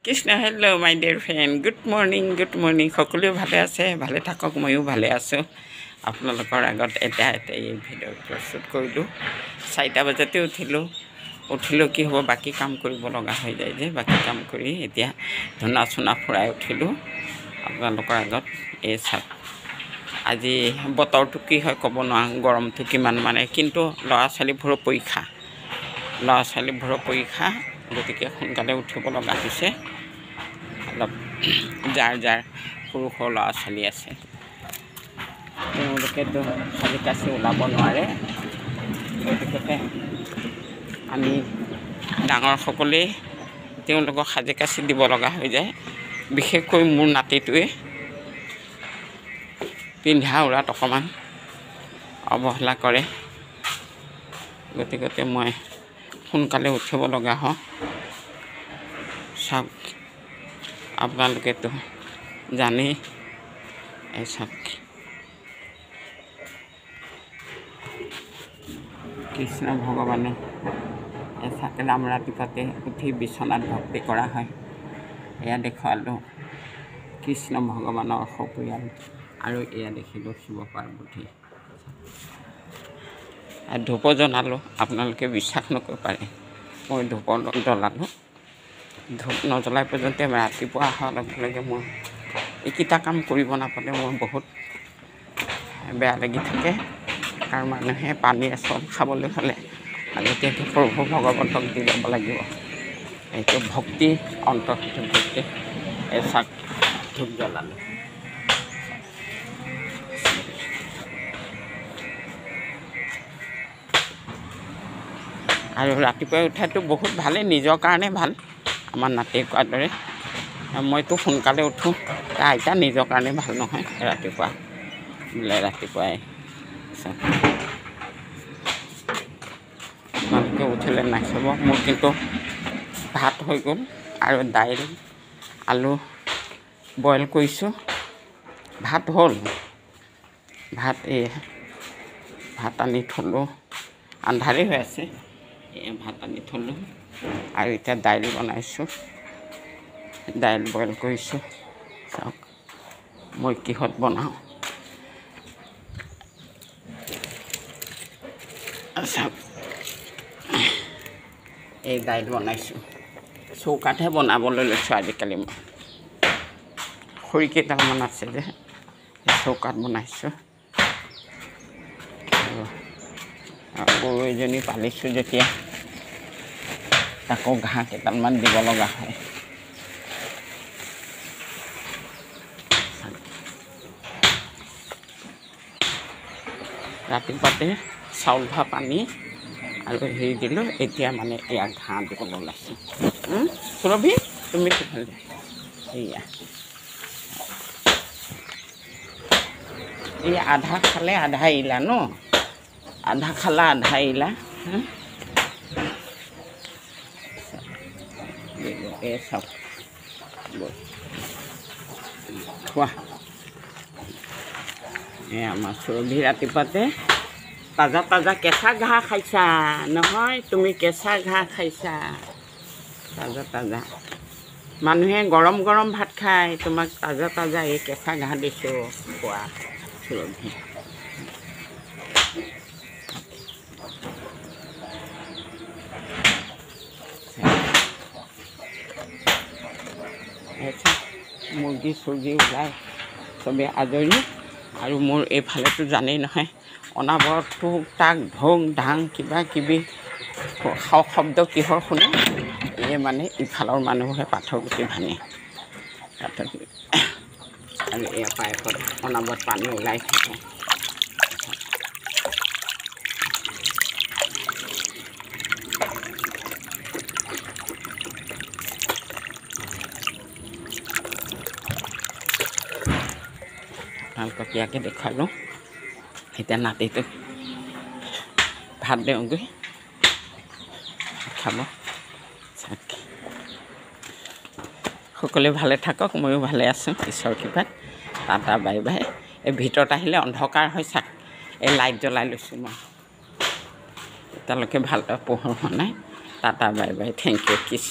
Krishna hello' মাই dear friend good morning সকলোৱে ভালে আছে ভালে থাকক ময়ো ভালে আছোঁ আপোনালোকৰ আগত এটা এই ভিডিঅ' প্ৰস্তুত কৰিলোঁ 4টা বজাতে উঠিলোঁ কি হ'ব বাকী কাম কৰিব লগা হৈ যায় যে বাকী কাম কৰি এতিয়া ধূনা চুনা ফুৰাই উঠিলোঁ আপোনালোকৰ আগত এই চাওক আজি বতৰটো কি হয় ক'ব নোৱাৰোঁ গৰমটো কিমান মানে কিন্তু ল'ৰা ছোৱালীবোৰৰ পৰীক্ষা গতিকে সোনকালে উঠিব লগা হৈছে অলপ যাৰ সৰু ল'ৰা ছোৱালী আছে তেওঁলোকেতো সাজি কাচি ওলাব নোৱাৰে গতিকে আমি ডাঙৰসকলেই তেওঁলোকক সাজি কাচি দিব লগা হৈ যায় বিশেষকৈ মোৰ নাতিটোৱে পিন্ধা উৰাত অকণমান অৱহেলা কৰে গতিকে মই সোনকালে উঠিব লগা হয় চাওক আপোনালোকেতো জানেই এই চাওক কৃষ্ণ ভগৱানে এচাকে ৰাম ৰাতিপুৱাতে উঠি বিচনাত ভক্তি কৰা হয় এয়া দেখুৱালোঁ কৃষ্ণ ভগৱানৰ সপৰিয়াল আৰু এয়া দেখিলোঁ শিৱ পাৰ্বতী ধূপ জ্বলালোঁ আপোনালোকে বিশ্বাস নকৰিব পাৰে মই ধূপ জ্বলালোঁ ধূপ নজ্বলাই পৰ্যন্ত ৰাতিপুৱা অহাৰ লগে লগে মই এইকেইটা কাম কৰিব নাপালে মোৰ বহুত বেয়া লাগি থাকে কাৰণ মানুহে পানী এচল খাবলৈ হ'লে আগতীয়াকৈ প্ৰভু ভগৱন্তক দি যাব লাগিব এইটো ভক্তি অন্তৰ্হিত ভক্তি এচাক ধূপ জ্বলালোঁ আৰু ৰাতিপুৱাই উঠাটো বহুত ভালেই নিজৰ কাৰণে ভাল আমাৰ নাতিয়ে কোৱাৰ দৰে মইতো সোনকালে উঠোঁ আইতা নিজৰ কাৰণে ভাল নহয় ৰাতিপুৱা বোলে ৰাতিপুৱাই আপোনালোকে উঠিলে নাখাব মোৰ কিন্তু ভাত হৈ গ'ল আৰু দাইল আলু বইল কৰিছোঁ ভাত হ'ল ভাত আনি থ'লোঁ আন্ধাৰেই হৈ আছে ভাত আনি থ'লোঁ আৰু এতিয়া দাইল বনাইছোঁ দাইল বইল কৰিছোঁ চাওক মই কিহত বনাওঁ চাওক এই দাইল বনাইছোঁ চৌকাতহে বনাবলৈ লৈছোঁ আজিকালি মই খৰি কেইটামান আছে যে চৌকাত বনাইছোঁ গৰু এজনী পালিছোঁ যেতিয়া তাকো ঘাঁহ কেইটামান দিব লগা হয় ৰাতিপুৱাতে চাউল ধোৱা পানী আৰু হেৰি দিলোঁ এতিয়া মানে এয়া ঘাঁহ দিবলৈ ওলাইছোঁ সুৰভি তুমি কিফালে এয়া এই আধা খালে আধা এৰিলা ন আধা খালা আধা এৰিলা এই চাওক খোৱা এই আমাৰ সুৰভি ৰাতিপুৱাতে তাজা কেঁচা ঘাঁহ খাইছা নহয় তুমি কেঁচা ঘাঁহ খাইছা তাজা মানুহে গৰম ভাত খায় তোমাক তাজা এই কেঁচা ঘাঁহ দিছোঁ খোৱা সুৰভি মুৰ্গী চুৰ্গী ওলাই চবেই আজৰি আৰু মোৰ এইফালেতো জানেই নহয় অনাবৰতো তাক ঢং ঢাং কিবা কিবি শব্দ কিহৰ শুনে এই মানে ইফালৰ মানুহে পাথৰ গুটি ভাঙে আৰু এয়া পাইপত অনাবৰত পানী ওলাই থাকে আপোনালোকক ইয়াকে দেখুৱালোঁ এতিয়া নাতিটোক ভাত দিওঁগৈ খাব সকলোৱে ভালে থাকক ময়ো ভালে আছোঁ ঈশ্বৰৰ কৃপাত টাটা বাই বাই এই ভিতৰত আহিলে অন্ধকাৰ হৈ চাওক এই লাইট জ্বলাই লৈছোঁ মই এতিয়ালৈকে ভালদৰে পোহৰ হোৱা নাই tata bye bye thank you Krishna